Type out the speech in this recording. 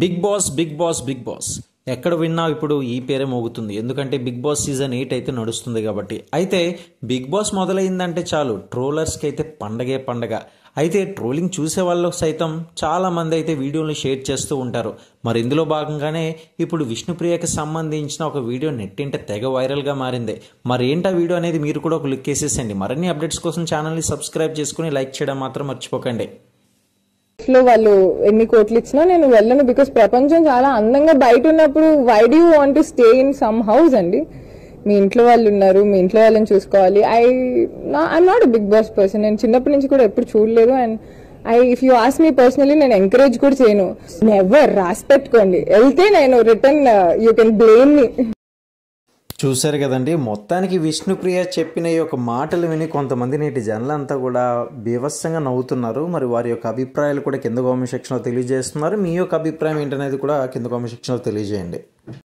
Big boss ఎక్కడ విన్నా ఇప్పుడు ఈ పేరే మోగుతుంది. ఎందుకంటే బిగ్ బాస్ సీజన్ 8 అయితే నడుస్తుంది కాబట్టి. అయితే బిగ్ బాస్ మొదలైందంటే చాలు ట్రోలర్స్కి అయితే పండగే పండగ. అయితే ట్రోలింగ్ చూసే వాళ్ళు సైతం చాలా మంది అయితే వీడియోని షేర్ చేస్తూ ఉంటారు. మరి ఇందులో భాగంగానే ఇప్పుడు విష్ణుప్రియకి సంబంధించిన ఒక వీడియో నెట్టింట తెగ వైరల్గా మారింది. మరి ఏంటి ఆ వీడియో అనేది మీరు కూడా ఒక లుక్ వేసేసండి. మరిన్ని అప్డేట్స్ కోసం ఛానల్ని సబ్స్క్రైబ్ చేసుకుని లైక్ చేయడం మాత్రం మర్చిపోకండి. లో వాళ్ళు ఎన్ని కోట్లు ఇచ్చినా నేను వెళ్ళను. బికాస్ ప్రపంచం చాలా అందంగా బయట ఉన్నప్పుడు why do you want to stay in some house అండి. మీ ఇంట్లో వాళ్ళు ఉన్నారు, మీ ఇంట్లో వాళ్ళని చూసుకోవాలి. I'm not a Bigg Boss person. నేను చిన్నప్పటి నుంచి కూడా ఎప్పుడు చూడలేదు. And if you ask me personally నేను ఎంకరేజ్ కూడా చేయను. నెవర్ రాసి పెట్టుకోండి. వెళ్తే నేను return you can blame me. చూశారు కదండి, మొత్తానికి విష్ణుప్రియ చెప్పిన ఈ యొక్క మాటలు విని కొంతమంది నేటి జనులంతా కూడా బీభత్సంగా నవ్వుతున్నారు. మరి వారి యొక్క అభిప్రాయాలు కూడా కింద కామెంట్ సెక్షన్లో తెలియజేస్తున్నారు. మీ యొక్క అభిప్రాయం ఏంటనేది కూడా కింద కామెంట్ సెక్షన్లో తెలియజేయండి.